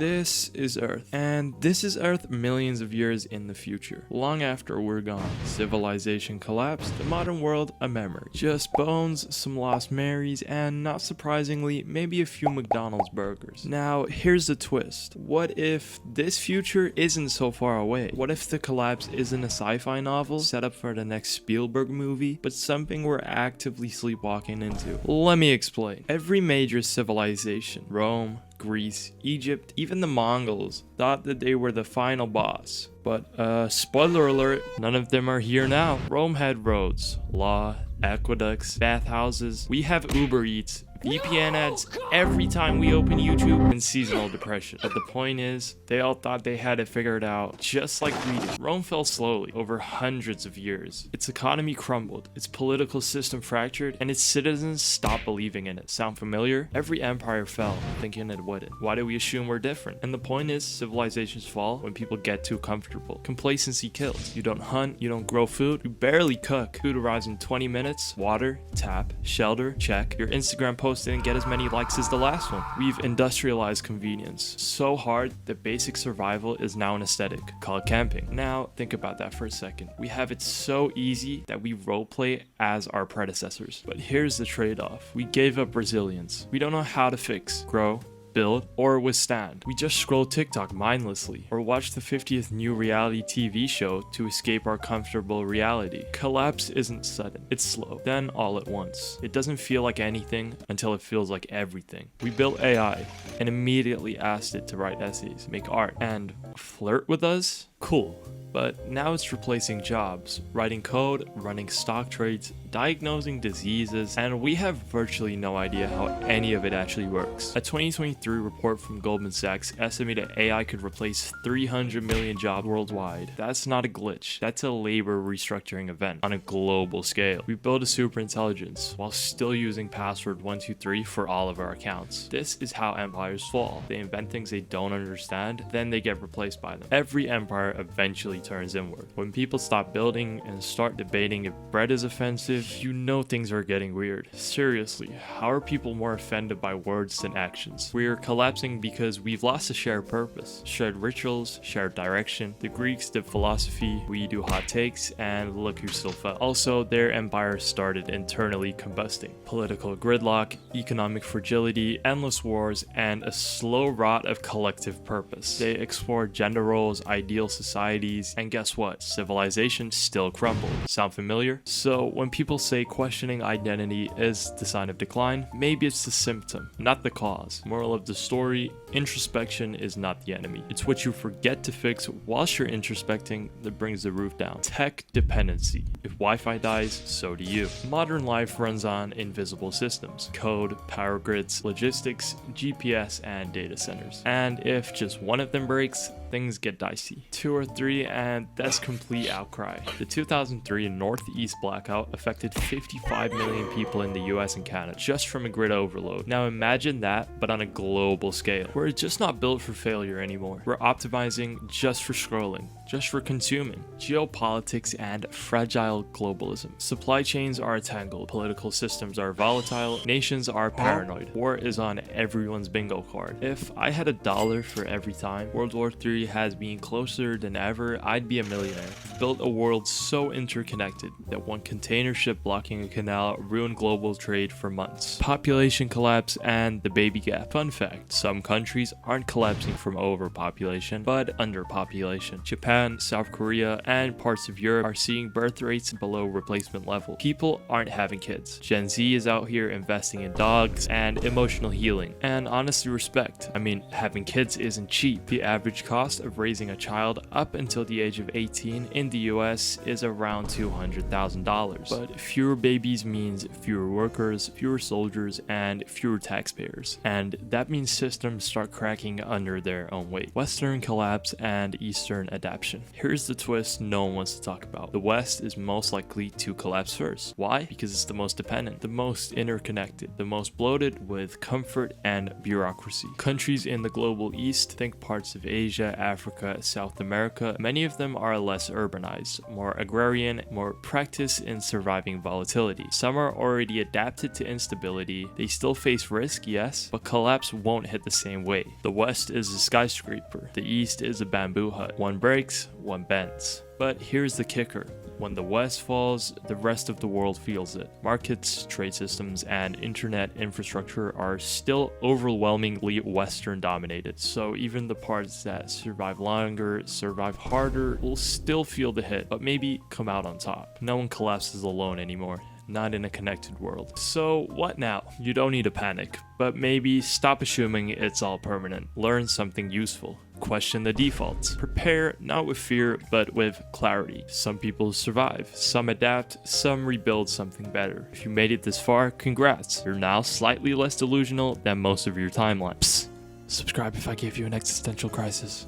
This is Earth, and this is Earth millions of years in the future, long after we're gone. Civilization collapsed, the modern world a memory. Just bones, some lost Marys, and not surprisingly, maybe a few McDonald's burgers. Now, here's the twist. What if this future isn't so far away? What if the collapse isn't a sci-fi novel set up for the next Spielberg movie, but something we're actively sleepwalking into? Let me explain. Every major civilization, Rome, Greece, Egypt, even the Mongols, thought that they were the final boss. But, spoiler alert, none of them are here now. Rome had roads, law, aqueducts, bathhouses. We have Uber Eats, VPN ads every time we open YouTube, and seasonal depression. But the point is, they all thought they had it figured out, just like we did. Rome fell slowly, over hundreds of years. Its economy crumbled, its political system fractured, and its citizens stopped believing in it. Sound familiar? Every empire fell, thinking it wouldn't. Why do we assume we're different? And the point is, civilizations fall when people get too comfortable. Complacency kills. You don't hunt, you don't grow food, you barely cook. Food arrives in 20 minutes, water, tap, shelter, check. Your Instagram post didn't get as many likes as the last one. We've industrialized convenience so hard that basic survival is now an aesthetic. Call it camping. Now, think about that for a second. We have it so easy that we roleplay as our predecessors. But here's the trade-off. We gave up resilience. We don't know how to fix, grow, build, or withstand. We just scroll TikTok mindlessly, or watch the 50th new reality TV show to escape our comfortable reality. Collapse isn't sudden, it's slow, then all at once. It doesn't feel like anything until it feels like everything. We built AI and immediately asked it to write essays, make art, and flirt with us? Cool. But now it's replacing jobs, writing code, running stock trades, diagnosing diseases, and we have virtually no idea how any of it actually works. A 2023 report from Goldman Sachs estimated AI could replace 300 million jobs worldwide. That's not a glitch, that's a labor restructuring event on a global scale. We build a super intelligence while still using password 123 for all of our accounts. This is how empires fall. They invent things they don't understand, then they get replaced by them. Every empire eventually turns inward. When people stop building and start debating if bread is offensive, you know things are getting weird. Seriously, how are people more offended by words than actions? We're collapsing because we've lost a shared purpose, shared rituals, shared direction. The Greeks did philosophy, we do hot takes, and look who still fell. Also, their empire started internally combusting. Political gridlock, economic fragility, endless wars, and a slow rot of collective purpose. They explored gender roles, ideal societies, and guess what? Civilization still crumbled. Sound familiar? So when people say questioning identity is the sign of decline, maybe it's the symptom, not the cause. Moral of the story, introspection is not the enemy. It's what you forget to fix whilst you're introspecting that brings the roof down. Tech dependency. If Wi-Fi dies, so do you. Modern life runs on invisible systems. Code, power grids, logistics, GPS, and data centers. And if just one of them breaks, things get dicey. 2 or 3 and that's complete outcry. The 2003 Northeast blackout affected 55 million people in the US and Canada just from a grid overload. Now imagine that, but on a global scale. We're just not built for failure anymore. We're optimizing just for scrolling, just for consuming. Geopolitics and fragile globalism. Supply chains are tangled, political systems are volatile, nations are paranoid. War is on everyone's bingo card. If I had $1 for every time World War III has been closer than ever, I'd be a millionaire. We've built a world so interconnected that one container ship blocking a canal ruined global trade for months. Population collapse and the baby gap. Fun fact, some countries aren't collapsing from overpopulation, but underpopulation. Japan, South Korea, and parts of Europe are seeing birth rates below replacement level. People aren't having kids. Gen Z is out here investing in dogs and emotional healing. And honestly, respect. I mean, having kids isn't cheap. The average cost of raising a child up until the age of 18 in the US is around $200,000. But fewer babies means fewer workers, fewer soldiers, and fewer taxpayers. And that means systems start cracking under their own weight. Western collapse and Eastern adaptation. Here's the twist no one wants to talk about. The West is most likely to collapse first. Why? Because it's the most dependent, the most interconnected, the most bloated with comfort and bureaucracy. Countries in the global East, think parts of Asia, Africa, South America, many of them are less urban. urbanized, more agrarian, more practiced in surviving volatility. Some are already adapted to instability. They still face risk, yes, but collapse won't hit the same way. The West is a skyscraper. The East is a bamboo hut. One breaks, one bends. But here's the kicker. When the West falls, the rest of the world feels it. Markets, trade systems, and internet infrastructure are still overwhelmingly Western dominated. So even the parts that survive longer, survive harder, will still feel the hit, but maybe come out on top. No one collapses alone anymore. Not in a connected world. So what now? You don't need to panic, but maybe stop assuming it's all permanent. Learn something useful. Question the defaults. Prepare not with fear, but with clarity. Some people survive, some adapt, some rebuild something better. If you made it this far, congrats. You're now slightly less delusional than most of your timeline. Psst. Subscribe if I gave you an existential crisis.